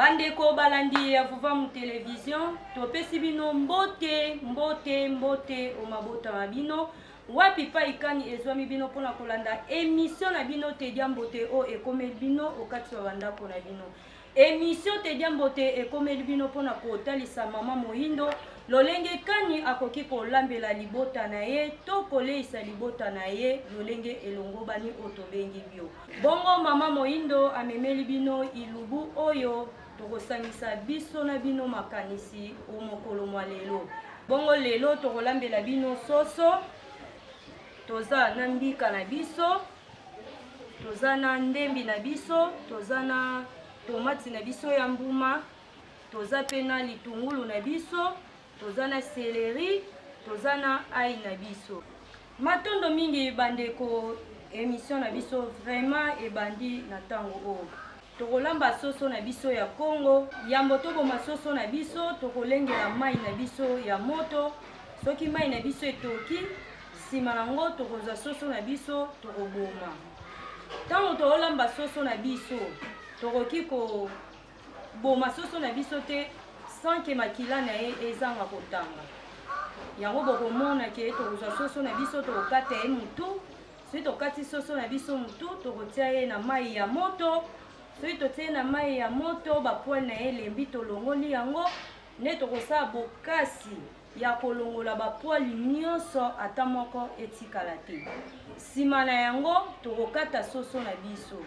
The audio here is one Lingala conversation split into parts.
Bandeko balandi ya Vuvamu Television, topesi bino mbote omabota mabino. Wapi pa ikani ezwami bino pona kolanda émission na bino Tedia Mbote o ekomeli bino okati wa bandako na bino. Émission Tedia Mbote ekomeli bino pona kotalisa mama Moyindo lolenge kani akoki kolambela libota na ye to koleisa libota na ye lolenge elongo bani otobengi bio. Bongo mama Moyindo amemeli bino ilubu oyo tokosangisa biso na bino makanisi o mokolo mwa lelo. Bongo lelo tokolambela bino soso, toza na mbika na biso, toza na ndembi na biso, toza na tomati na biso ya mbuma, toza pe na litungulu na biso, toza na céleri, toza na ai na biso. Matondo mingi bandeko, émission na biso vraiment ebandi na tango o. Tokolamba soso na biso ya Congo, yambo toboma soso na biso, tokolengela mai na biso ya moto. Soki mai na biso etoki, sima nango tokozwa soso na biso tokoboma. Tango tokolamba soso na biso, tokoki ko boma soso na biso te sans que makila na ye ezanga kotanga. Yango bokomona ke tokozwa soso na biso tokokata ye mutu. Soki tokati soso na biso mutu, tokotia ye na mai ya moto. Soki totie na mai ya moto, bapoil na ye lembi tolongoli yango, ne tokosala bokasi ya kolongola bapoil nyonso ata moko etikala te. Sima na yango tokokata soso na biso.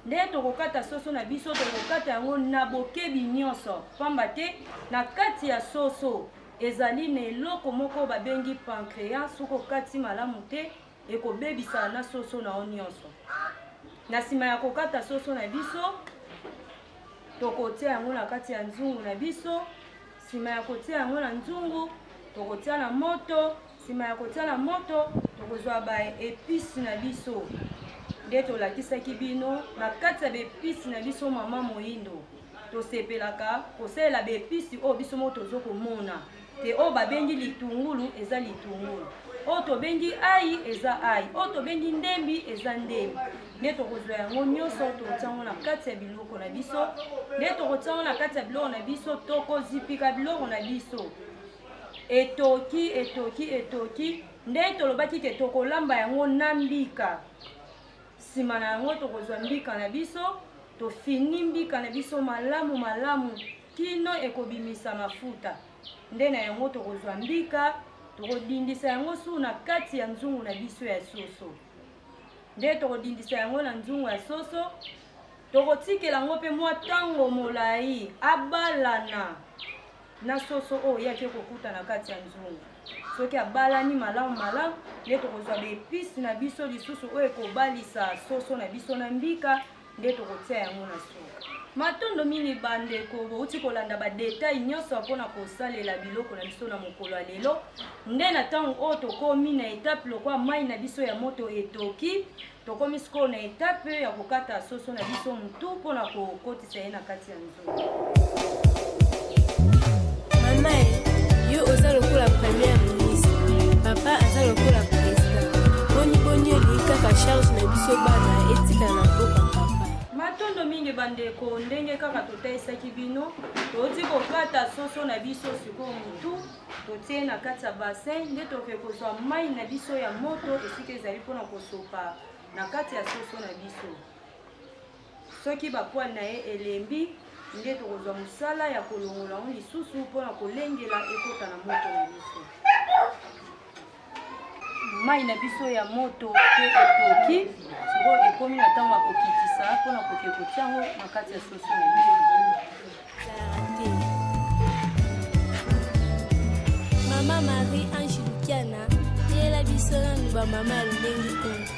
Nde tokokata soso na biso, tokokata yango na bokebi nyonso. Pamba te na kati ya soso ezali na eloko moko babengi pancréas, soko kati malamu te ekobebisa na soso na nyonso. Na sima ya kokata soso na biso, tokotia yango na kati ya nzungu na biso. Sima ya kotia yango na nzungu, tokotia na moto. Sima ya kotia na moto, tokozwa ba épices na biso. Nde tolakisaki bino na kati ya épices na biso mama Moyindo. Tosepelaka kosalela ba épices o biso mo tozokomona. Te o babengi litungulu eza litungulu. O tobengi ai eza ai. O tobengi ndembi eza ndembi. Nde tokozwa yango nyonso totiango na kati ya biloko na biso. Nde tokotiango na kati ya biloko na biso, tokozipika biloko na biso. Etoki. Nde tolobaki ke tokolamba yango na mbika. Sima na yango tokozwa mbika na biso, tofini mbika na biso malamu kino ekobimisa mafuta. Nde na yango tokozwa mbika, tokodindisa yango su na kati ya nzungu na biso ya soso. Nde tokodindisa yango na nzungu ya soso, tokotikela yango pe mwa tango molai abalana na soso o yake kokuta na kati ya nzungu. Soki abalani malamu, nde tokozwa ba épices na biso lisusu o ekobalisa soso na biso na mbika, nde tokotia yango na suka. Matondo mingi bandeko, bouti kolanda ba détail nyonso mpona kosalela biloko na biso na mokolo lelo. Nde na tango o tokomi na étape lokwa mai na biso ya moto etoki, tokomi siko na étape ya kokata soso na biso mutu mpona kokotisa ye na kati ya nzungu. Mama, yo oza lokola première ministre, papa aza lokola président. Boni kaka charge na biso bana etika na boka papa. Matondo mingi bandeko, ndenge kaka totaisaki bino, toti kokata soso na biso siko mutu, totie na kati ya bassin, nde toke kozwa mai na biso ya moto esika ezali mpona kosopa na kati ya soso na biso. Soki bapoil na ye elembi, nde tokozwa musala ya kolongola ngo lisusu mpona kolengela ekota na moto na biso. Mai na biso ya moto pe etoki, siko ekomi na tango akokitisa mpona koke kotiango na kati ya soso na biso. Mama Marie Ange Lukiana, yela biso na ba mama lubengi kongo.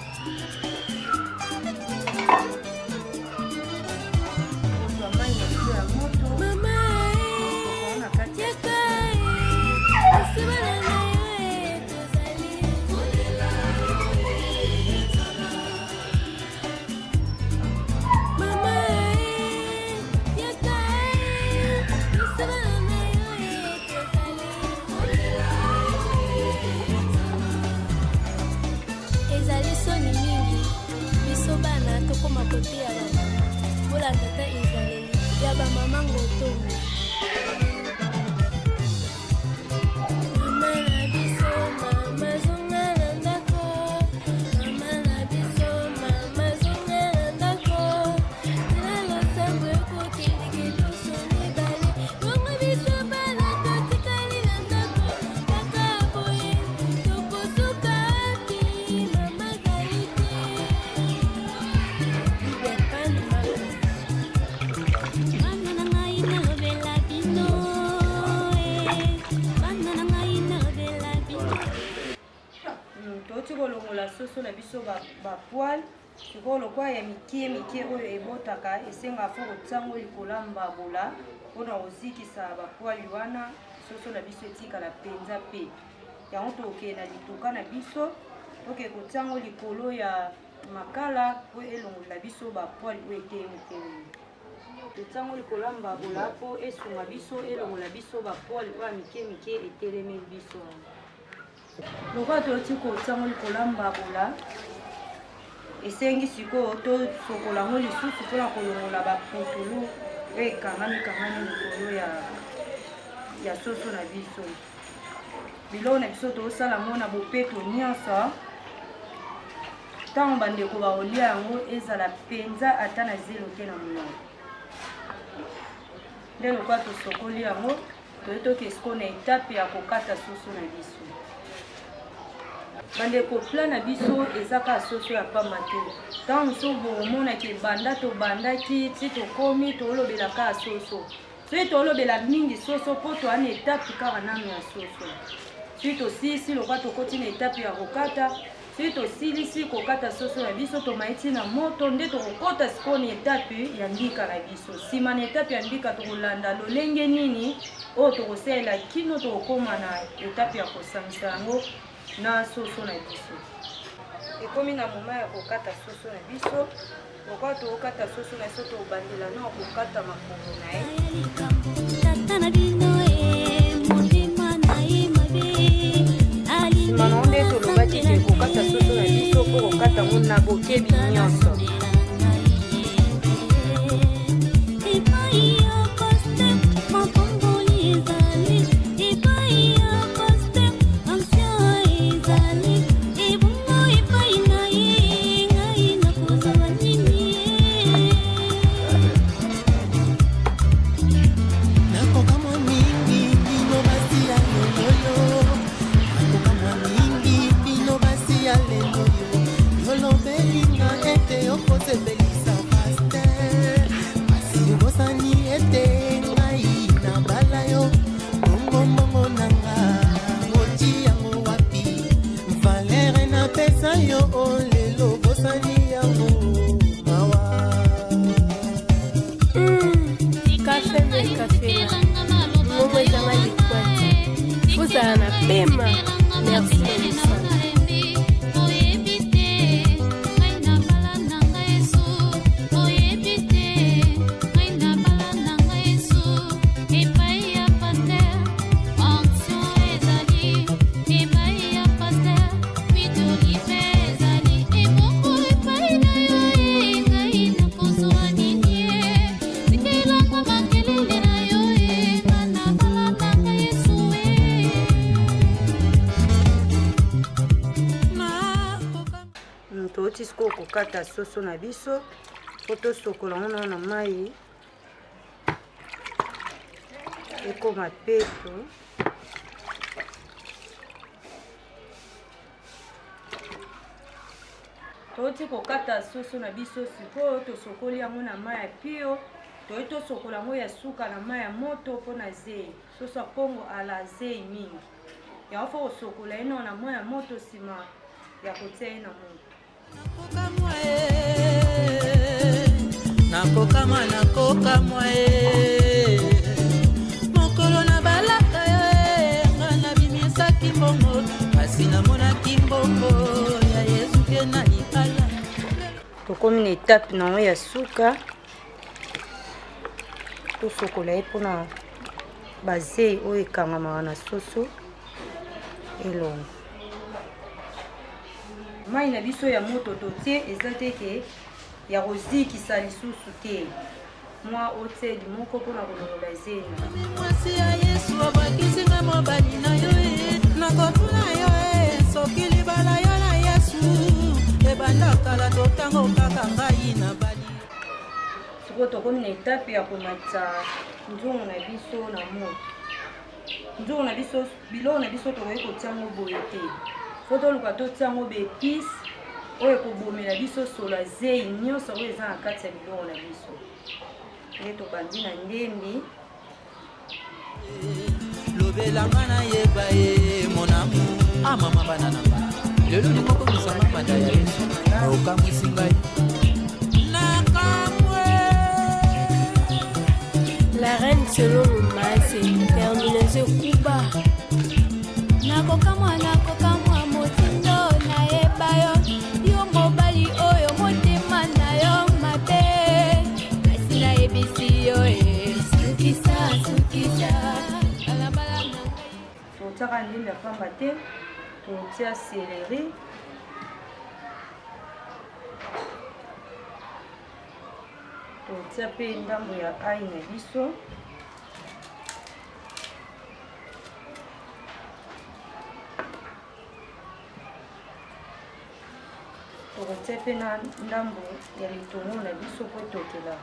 soso na biso ba poil sikoyo lokwa ya mikie oyo ebotaka esenga fo kotiango likolo ya mbabula mpona kozikisa bapoili wana soso na biso etikala mpenza mpe yango tokokende na lituka na biso toke kotiango likolo ya makala po elongolela biso bapoili oyo etelemitelemi totiango likolo ya mbabula po esunga biso elongolela biso bapoili oyo ya mikie etelemi biso lokola toti kotiango likolo ya mbabula esengi sikoyo tosokola yango lisusu mpona kolongola baputulu oyo ekangami likolo ya soso na biso biloko na biso tozosala ngo na bopeto nyonso ntango bandeko baolia yango ezala mpenza ata na zelo te na molongo nde lokola tosokoli yango toye tokesiko na etape ya kokata soso na biso bandeko pla na biso eza kaka soso ya pamba te ntango mosusu bomonaki ebanda tobandaki ti tokomi tolobela kaka soso soki tolobela mingi soso mpo toa na etape kaka nano ya soso soki tosilisi lokwa tokoti na etape ya kokata soki tosilisi kokata soso na biso tomaiti na moto nde tokokota sikoyo na etape ya mbika na biso nsima na etape ya mbika tokolanda lolenge nini oyo tokosalela kino tokokóma na etape ya kosangisa yango na soso na biso ekomi na moma ya kokata soso na biso lokwa tokokata soso na biso tobandela na kokata makongo na ye nsima nango nde tolobaki ke kokata soso na biso mpo kokata ngo na bokebi nyonso sikoyo kokata soso na biso po tosokola ngo na mai ekoma peto toti kokata soso na biso sikoyo tosokoli yango na mai ya pio toye tosokola yango ya suka na mai ya moto mpo na zei soso ya kongo ala zei mingi yango fo kosokola ye na mai ya moto nsima ya kotia ye na moto nakokamwa mokolo na balaka nga nabimisaki mbongo kasi namonaki mbongo ya yesu ke na libala tokomi na etape nango ya suka tosokola ye mpona bazei oyo ekangamaka na soso elongo mai na biso ya moto totie eza teke ya kozikisa lisusu te mwa oteli moko mpona kolongola zena mwasi ya yesu abakisinga mobali na yo nakotuna yo soki libala yo na yesu ebanda kala totango kaka ngai na bali sikoyo tokomi na etape ya komatisa nzungu na biso na moto nzungu na biso biloko na biso tokoki kotiango boye te fo toluka totiango beepise oyo ekobomela biso sola zei nyonso oyo eza na kati ya biloko na biso nde tobandi na ndembi lobelanga na yeba ye monamu amama bana na bana lelo likokomisa mabanda ya Yesu okamwisi ngai nakamwe. La reine selon Mase, terminaison Kuba. Nakokamwa motindo na ebayo yo mobali oyo motema na yo mabe kasi na ebisi yo sukisa balabala na totiaka ndembe ya pamba te totia céleri totia mpe ndambo ya ai na biso tokotia mpe na ndambo ya litongo na biso po tokela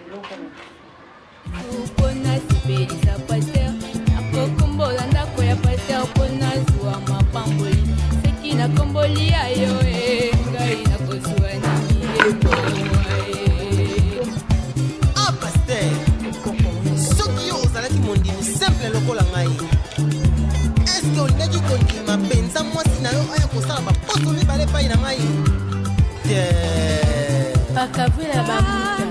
biloko na biso mpona sipelisa paster nakokombola ndako ya paster mpona zuwa mapamboli seki nakomboli ayo ngai nakozwa nini eboa paster soki yo ozalaki mondimi simple lokola ngai eske olingaki kondima mpenza mwasi na yo aya kosala baposo mibale epai na ngai Pakavula babuta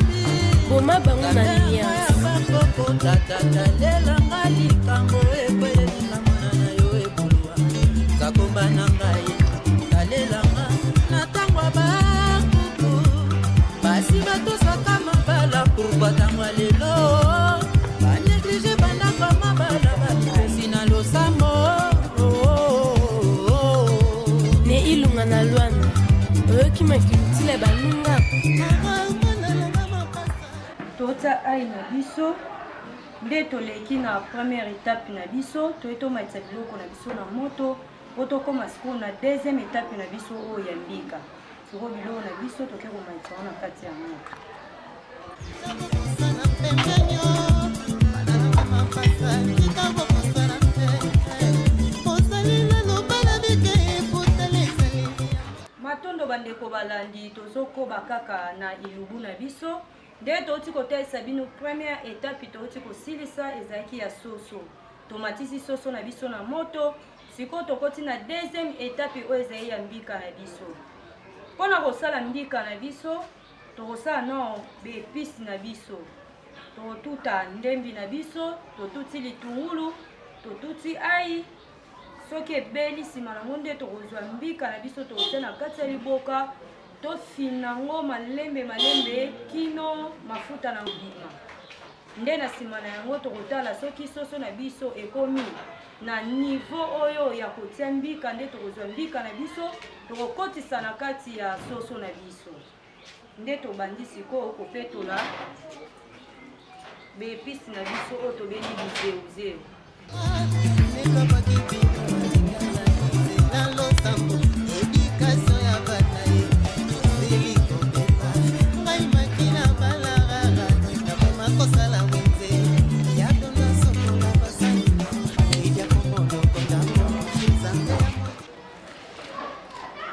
boma bango na alliance tatalelanga likambo ekwelelingamana na yo ebulwa zakomba na ngai talelanga na ntango ya bakuku basi batosaka mabala pourkua ntango ya lelo baneglige bandako ya mabala bapesi na losambo ne ilunga na lwana oyoki makilutile banunga totia ai na biso nde toleki na première étape na biso toye tomatisa biloko na biso na moto po tokóma sikoyo na deuxième étape na biso oyo ya mbika sikoyo biloko na biso toke komatisa ngo na kati ya moto matondo bandeko balandi tozokoba kaka na ilubu na biso nde touti kotalisa bino première étape touti kosilisa ezalaki ya soso tomatisi soso na biso na moto sikoyo tokoti na deuxième étape oyo ezali ya mbika na biso mpona kosala mbika na biso tokosala no baepice na biso tokotuta ndembi na biso totuti litungulu totuti ai soki ebeli nsima nango nde tokozwa mbika na biso tokotia na kati ya liboka tofina ngo malembe kino mafuta na mbima nde na nsima na yango tokotala soki soso na biso ekomi na niveau oyo ya kotia mbika nde tokozwa mbika na biso tokokotisa na kati ya soso na biso nde tobandi sikoyo kopetola baepisi na biso oyo tobeli bizeuzeu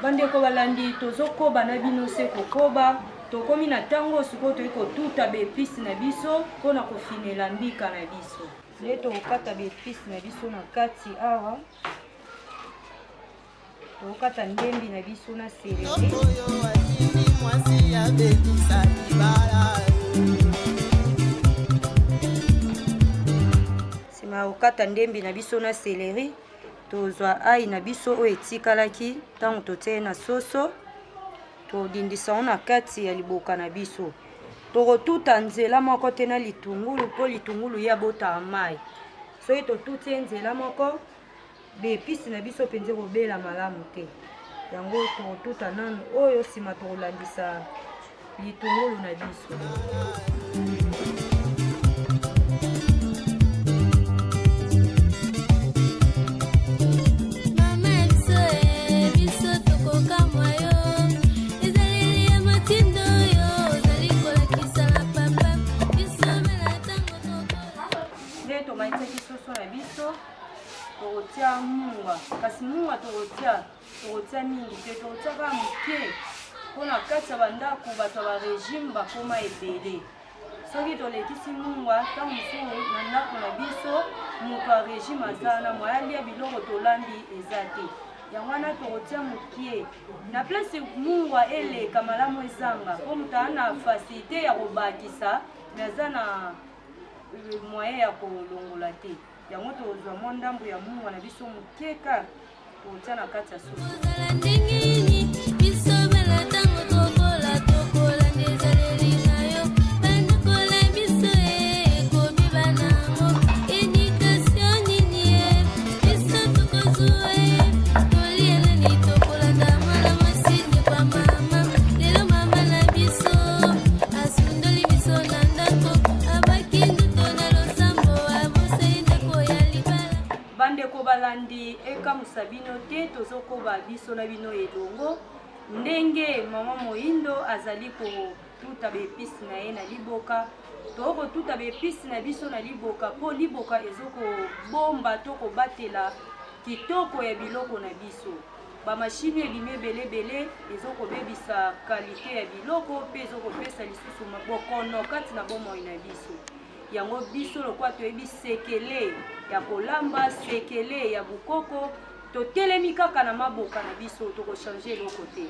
bandeko balandi tozokoba na bino se kokoba tokomi na ntango sikoyo toyi kotuta baepisi na biso mpona kofinela mbika na biso nde tokokata baepisi na biso na kati awa tokokata ndembi na biso na seleri nsima ya kokata ndembi na biso na seleri tozwa ai na biso oyo etikalaki ntango totie na soso todindisa ngo na kati ya liboka na biso tokotuta nzela moko te na litungulu mpo litungulu ya bota mai soki totuti nzela moko baepisi na biso mpenza kobela malamu te yango tokotuta nanu oyo nsima tokolandisa litungulu na biso tomatisaki soso na biso tokotia munga kasi munga tokotia mingi te tokotiaka moke mpona kati ya bandako bato ya barégime bakoma ebele soki tolekisi munga ntango mosusu na ndako na biso moto ya régime aza na moya lia biloko tolambi eza te yango wana tokotia mokie na place mungwa eleka malamu ezanga po moto aza na facilité ya kobakisa me aza na moyen ya kolongola te yango tozwa mwa ndambo ya mungwa na biso mokie kaka tokotia na kati ya soso. Balandi ekamusa bino te tozokoba biso na bino elongo ndenge mama Moyindo azali kotuta beepisi na ye na liboka tokotuta beepisi na biso na liboka po liboka ezokobomba to kobatela kitoko ya biloko na biso bamashini ebimi ebelebele ezokobebisa kalite ya biloko mpe ezokopesa lisusu bokono kati na bomoi na biso yango biso lokwa toyebi sekele ya kolamba sekele ya bukoko totelemi kaka na maboka na biso tokochange eloko te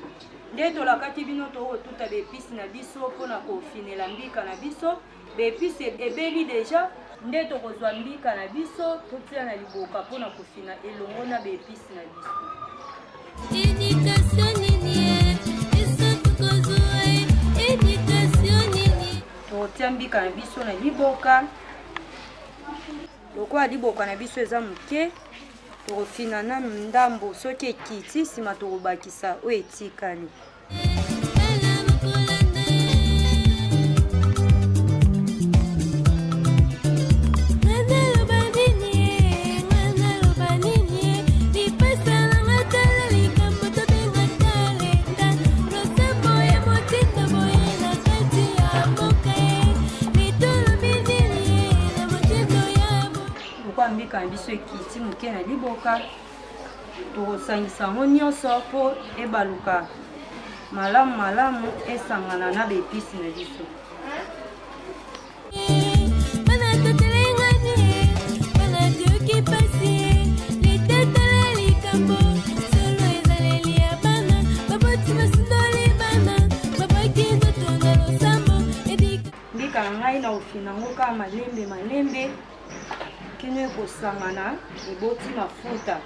nde tolakaki bino tokotuta beepisi na biso mpona kofinela mbika na biso beepisi ebeli deja nde tokozwa mbika na biso totia na liboka mpona kofina elongo na beepisi na biso. Tokotia mbika na biso na liboka lokola liboka na biso eza moke tokofina na ndambo soki ekiti nsima tokobakisa oyo etikali. Mbika na biso ekiti moke na liboka tokosangisa yango nyonso mpo ebaluka malamu malamu esangana na beepisi na biso. Mbika na ngai na ofina ngo kaka malembe kino ekosangana eboti mafuta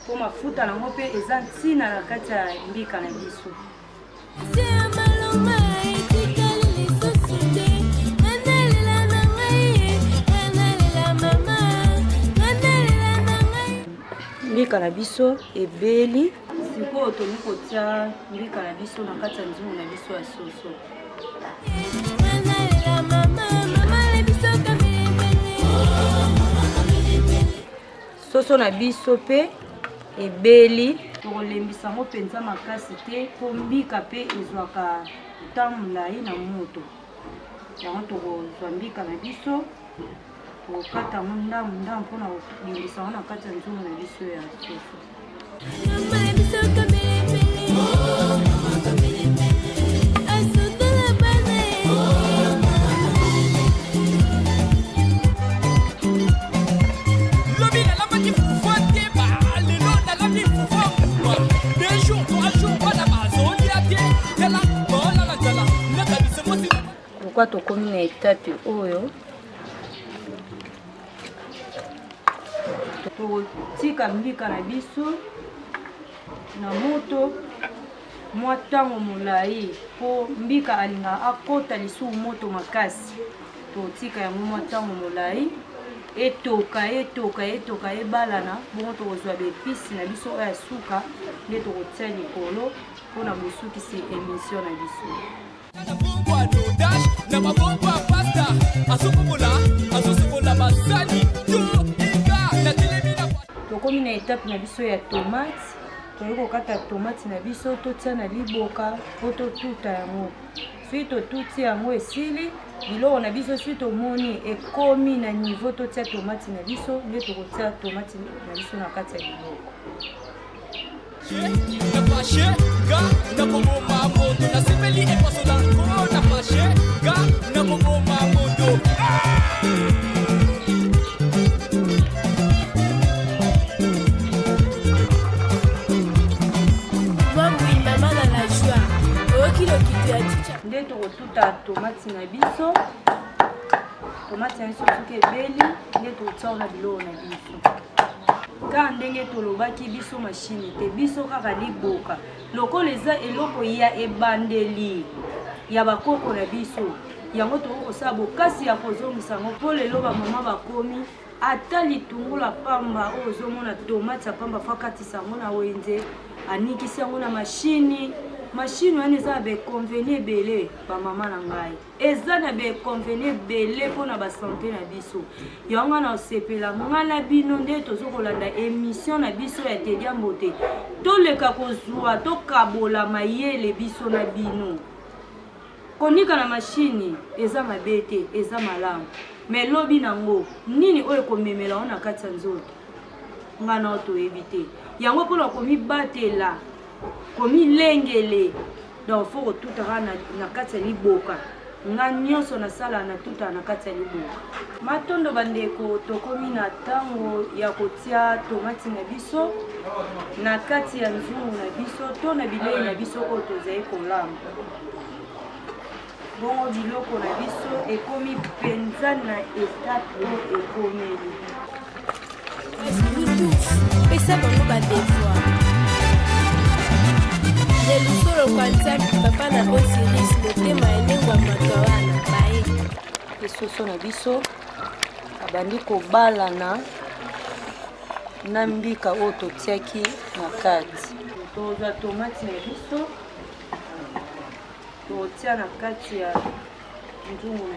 po mafuta nango mpe eza ntina na kati ya mbika na biso. Mbika na biso ebeli sikoyo tolingi kotia mbika na biso na kati ya nzungu na biso ya soso. Soso na biso pe ebeli tokolembisa ngo mpenza makasi te po mbika pe ezwaka ntango molai na moto yango tokozwa mbika na biso tokokata ngo ndambu mpona kolimbisa ngo na kati ya nzungu na biso ya soso. Pourquoi tokomi na etape oyo tokotika mbika na biso na moto mwa ntango molai po mbika alinga akota lisusu moto makasi tokotika yango mwa ntango molai etoka ebalana bongo tokozwa beepisi na biso oyo ya suka nde tokotia likolo mpona bosukisi émission na biso. Tokomi na etape na biso ya tomate toyei kokata tomate na biso totia na liboka po totuta yango soki totuti yango esili biloko na biso soki tomoni ekomi na niveau totia tomate na biso nde tokotia tomate na biso na kati ya biloko. tokotuta tomate na biso. Tomate na biso soki ebeli nde totia na biloko na biso. Ka ndenge tolobaki biso mashini te biso kaka liboka. Lokola eza eloko ya ebandeli ya bakoko na biso. Yango tokosala bokasi ya kozongisa yango mpo lelo bamama bakomi ata litungula pamba oyo ozomona tomate ya pamba fakatisa yango na wenze anikisi yango na mashini wana eza na bekonveni ebele bamama na ngai eza na bekonveni ebele mpona basante na biso yango na osepela nga na bino nde tozokolanda émission na biso ya Tedia Mbote toleka kozwa tokabola mayele biso na bino. Konika na mashini eza mabe te eza malamu me lobi nango nini oyo komemela ona kati ya nzoto nga na toyebi te yango mpona komibatela komilengele donc fo kotutaka na kati ya liboka nga nyonso nasala na tuta na kati ya liboka. Matondo bandeko tokomi na ntango ya kotia tomati na biso na kati ya nzungu na biso to na bilei na biso oyo tozali kolamba. Bongo biloko na biso ekomi penza na etape oyo ekomeli. Pesa bango badevoir lelusolo kwa nzambi papa na Osiris motema elengwa mato wana baye. Esoso na biso abandi kobalana na mbika oyo totiaki na kati. Tozwa tomati na biso totia na kati ya nzungu.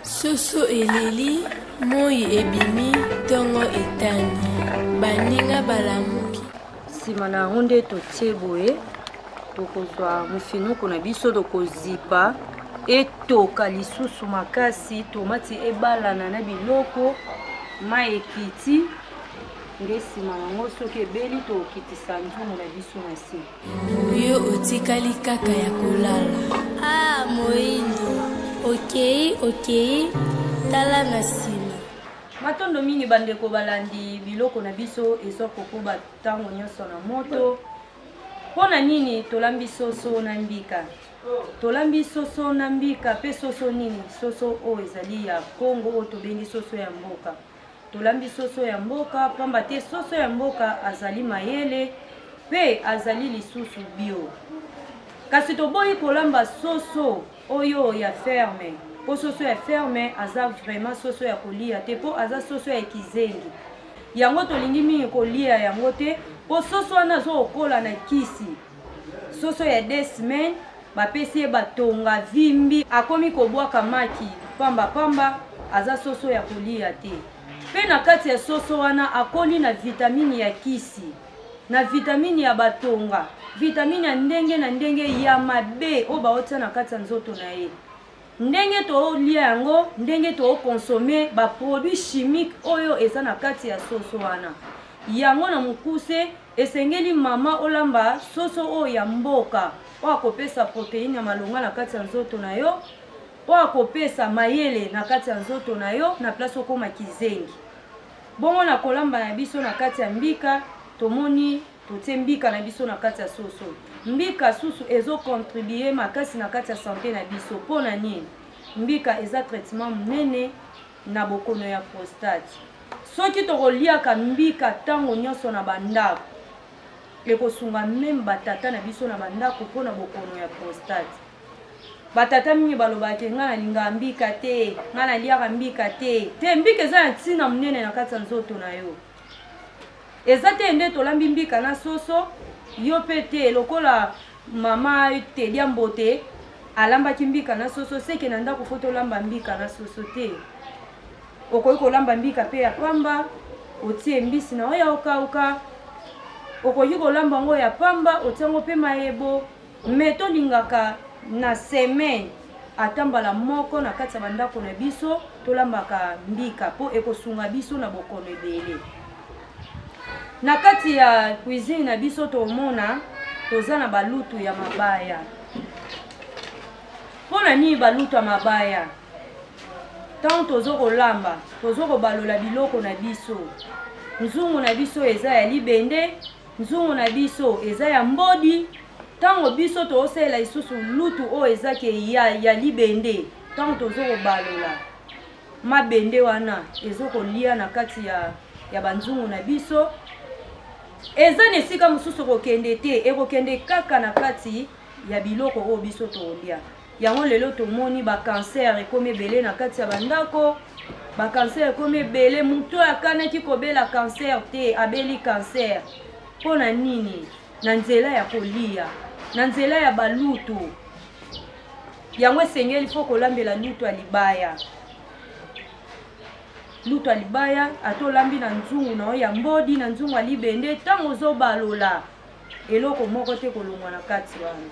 Soso eleli, moi ebimi, tongo etani, baninga balamuki. Sima na yango nde totie boye tokozwa mofinuku na biso tokozipa etoka lisusu makasi tomati ebalana na biloko mai ekiti nde sima yango soki ebeli tokitisa nzungu na biso na se. Yo otikali kaka ya kolala. Ah moindo. Okay, tala na sima. Matondo mini bandeko balandi biloko na biso ezo kokoba tango nyonso na moto. Pona nini tolambi soso na mbika? Tolambi soso na mbika pe soso nini? Soso o ezali ya Kongo o tobengi soso ya mboka. Tolambi soso ya mboka pamba te soso ya mboka azali mayele pe azali lisusu bio. Kasi toboyi kolamba soso oyo ya ferme. Po soso ya ferme aza vraiment soso ya kolia te po aza soso ya kizengi. Yango tolingi mingi kolia yango te po soso wana zo okola na kisi. Soso ya 2 semaines bapesi batonga vimbi akomi kobwaka maki pamba aza soso ya kolia te. Pe na kati ya soso wana akoli na vitamini ya kisi na vitamini ya batonga. Vitamine ya ndenge na ndenge ya mabe o baotia na kati ya nzoto na ye. Ndenge to lia yango, ndenge to consommer ba produits chimiques oyo eza na kati ya soso wana. Yango na mukuse esengeli mama olamba soso oyo ya mboka. O akopesa protéine ya malonga na kati ya nzoto na yo. O akopesa mayele na kati ya nzoto na yo na place okoma kizengi. Bongo na kolamba na biso na kati ya mbika tomoni totie mbika na biso na kati ya soso. Mbika susu ezo contribuer makasi na kati ya santé na biso. Pona nini? Mbika eza traitement munene na bokono ya prostate. Soki tokoliaka mbika tango nyonso na bandako ekosunga même batata na biso na bandako pona bokono ya prostate. Batata mingi balobaki nga nalinga mbika te, nga naliaka mbika te. Te mbika eza na ntina munene na kati ya nzoto na yo. Eza te nde tolambi mbika na soso yo pe te lokola mama Tedia Mbote alambaki mbika na soso seke na ndako fo tolamba mbika na soso te. Okoki kolamba mbika pe ya pamba otie mbisi na oya okauka. Okoki kolamba ngo ya pamba otiango pe mayebo. Me tolingaka na semaine atambala moko na kati ya bandako na biso tolambaka mbika po ekosunga biso na bokono ebele. Na kati ya cuisine na biso tomona toza na balutu ya mabaya. Pona ni balutu ya mabaya? tant tozo kolamba tozo kobalola biloko na biso nzungu na biso eza ya libende nzungu na biso eza ya mbodi tango biso toosala lisusu lutu oyo ezake ya libende tango tozo kobalola mabende wana ezokolia na kati ya banzungu na biso eza na esika mosusu kokende te ekokende kaka na kati ya biloko oyo biso tolia yango lelo tomoni bakanser ekomi ebele na kati ya bandako bakanser ekomi ebele moto akanaki kobela kanser te abeli kanser mpo na nini na nzela ya kolia na nzela ya balutu yango esengeli fo kolambela lutu ya libaya lutu ya libaya atolambi na nzungu na oyo ya mbodi na nzungu ya libende ntango ozobalola eloko moko te kolongwa na kati wana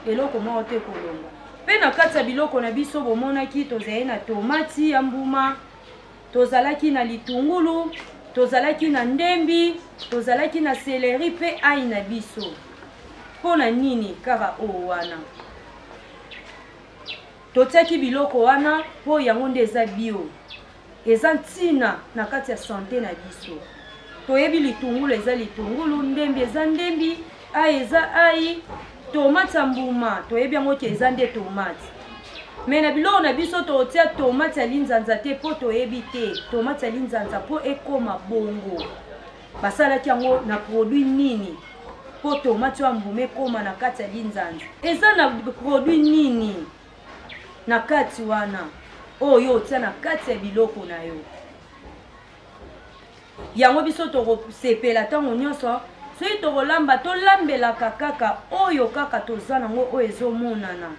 eloko moko te kolongwa mpe na kati ya biloko na biso bomonaki tozalaki na tomati ya mbuma tozalaki na litungulu tozalaki na ndembi tozalaki na seleri mpe ai na biso mpo na nini kaka oyo wana totiaki biloko wana mpo yango nde eza bio eza ntina na kati ya sante na biso toyebi litungulu eza litungulu ndembi eza ndembi ai eza ai tomate ya mbuma toyebi yango ke eza nde tomate me na biloko na biso totia tomate ya linzanza te mpo toyebi te tomate ya linzanza mpo ekoma bongo basalaki yango na produit nini mpo tomate ya mbuma ekoma na kati ya linzanza eza na produit nini na kati wana oyo otia na kati ya biloko na yo yango biso tokosepela ntango nyonso soki tokolamba tolambelaka kaka oyo kaka toza nango oyo ezomonana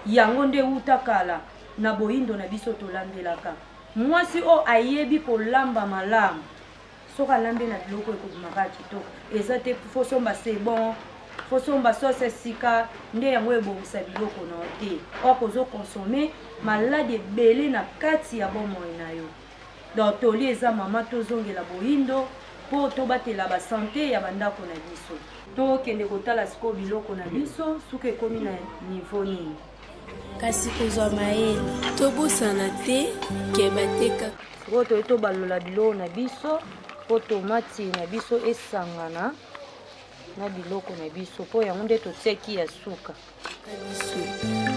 yango nde wuta kala na boyindo na biso tolambelaka mwasi oyo ayebi kolamba malamu soki alambi na biloko ekobimaka kitoko eza te fosomba sebon fosomba sose esika nde yango ebongisa biloko na yo te okozokonsome maladi ebele na kati ya bomoi na yo donc toli eza mama tozongela boyindo mpo tobatela basante ya bandako na biso tokende kotala sikoyo biloko na biso suki ekomi na niveau nini kasi kozwa mayele tobosana te ke bateka sikoyo toye tobalola biloko na biso mpo tomati na biso esangana na biloko na biso mpo yango nde totiaki ya suka biso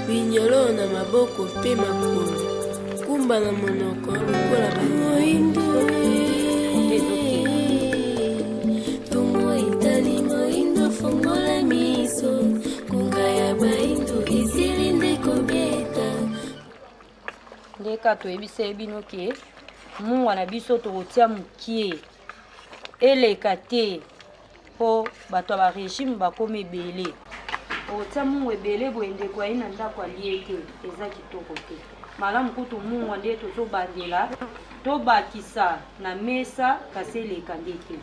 binyolo na maboko mpe makolo kumba na monoko lokola bamoindo tungo etali moindo fongola miso kunga ya baindo esili nde kobeta ndeka toyebisa bino ke mungwa na biso tokotia mokie eleka te mpo bato ya barégime bakomi ebele okotia mungwa ebele boye ndeko ayi na ndako alie te eza kitoko te malamu kutu mungwa nde tozobandela tobakisa na mesa kasi eleka nde te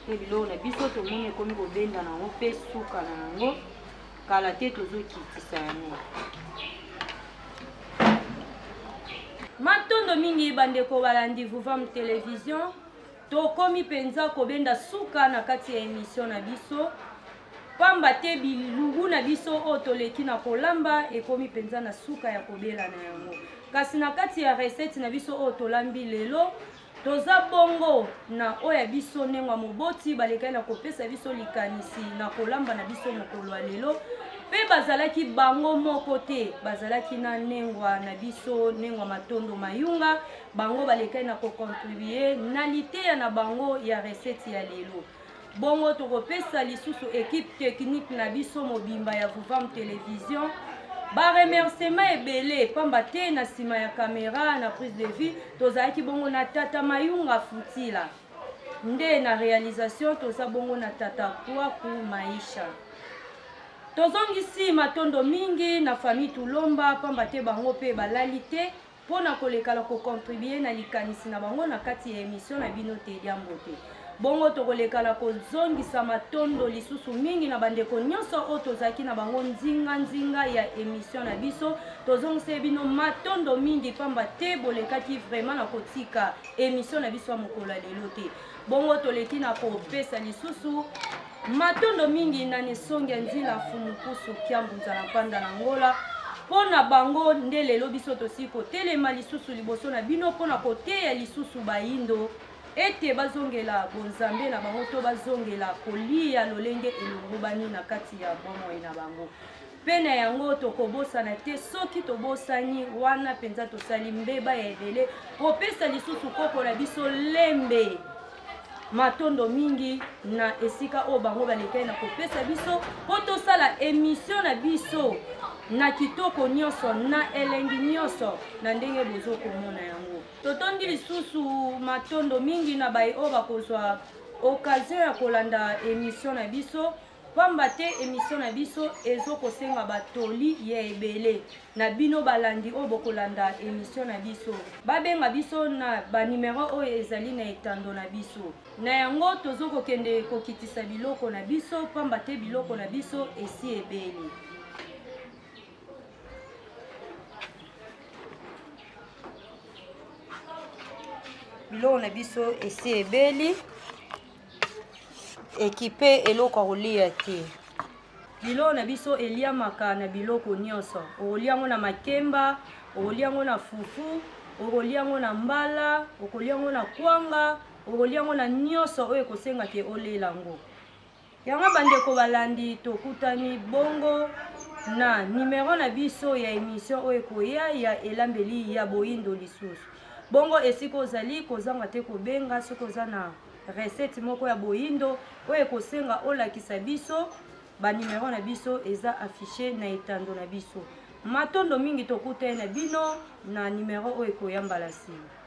mpe biloko na biso tomoni ekomi kobenda nango mpe suka na yango kala te tozokitisa yango matondo mingi bandeko balandi Vuvam Télévision tokomi mpenza kobenda suka na kati ya émission na biso pamba te bilugu na biso oyo toleki na kolamba ekomi mpenza na suka ya kobela na yango kasi na kati ya recette na biso oyo tolambi lelo toza bongo na oyo ya biso nengwa moboti balekali na kopesa biso likanisi na kolamba na biso mokolo ya lelo mpe bazalaki bango moko te bazalaki na nengwa na biso nengwa matondo mayunga bango balekali na kocontribue na liteya na bango ya recette ya lelo bongo tokopesa lisusu équipe technique na biso mobimba ya Vuvam Télévision baremerciement ebele pamba te na nsima ya caméra na prise de vue tozalaki bongo na tata mayunga futila nde na réalisation toza bongo na tata kwaku maisha tozongisi matondo mingi na famille tulomba pamba te bango mpe balali te mpo na kolekala kocontribue na likanisi na bango na kati ya émission na bino Tediambo te bongo tokolekala kozongisa matondo lisusu mingi na bandeko nyonso oyo tozalaki na bango nzinga ya émission na biso tozongisa bino matondo mingi pamba te bolekaki vraiment na kotika émission na biso ya mokolo ya lelo te bongo toleki na kopesa lisusu matondo mingi na nesongi ya nzila fumukusu kiambu nzala mpanda na ngola mpona bango nde lelo biso tosi kotelema lisusu liboso na bino mpona koteya lisusu bayindo ete bazongela bonzambe na bango to bazongela kolia lolenge elongobani na kati ya bomoi na bango. Mpe na yango tokobosana te soki tobosani wana mpenza tosali mbeba ya ebele kopesa lisusu koko na biso lembe matondo mingi na esika oyo bango balekai na kopesa biso mpo tosala emission na biso na kitoko nyonso na elengi nyonso na ndenge bozokomona yango. Totondi lisusu matondo mingi na baye oyo bakozwa occasion ya kolanda emission na biso pamba te emission na biso ezokosenga batoli ya ebele na bino balandi oyo bokolanda emission na biso babenga biso na banimero oyo ezali na etando na biso. Na yango tozokokende kokitisa biloko na biso pamba te biloko na biso esi ebele. Biloko na biso esi ebeli ekipe eloko kolia te. Biloko na biso eliamaka na biloko nyonso. Okoliango na makemba, okoliango na fufu, okoliango na mbala, okoliango na kwanga, okoliango na nyonso oyo ekosenga ke olelango. Yango bandeko balandi tokutani bongo na nimero na biso ya emission oyo koya ya elambeli ya boyindo lisusu. Bongo esiko ozali kozanga te kobenga soki oza na recette moko ya boyindo oyo ekosenga olakisa biso banimero na biso eza affiché na etando na biso. Matondo mingi tokutani na bino na nimero oyo ekoya mbala nsima.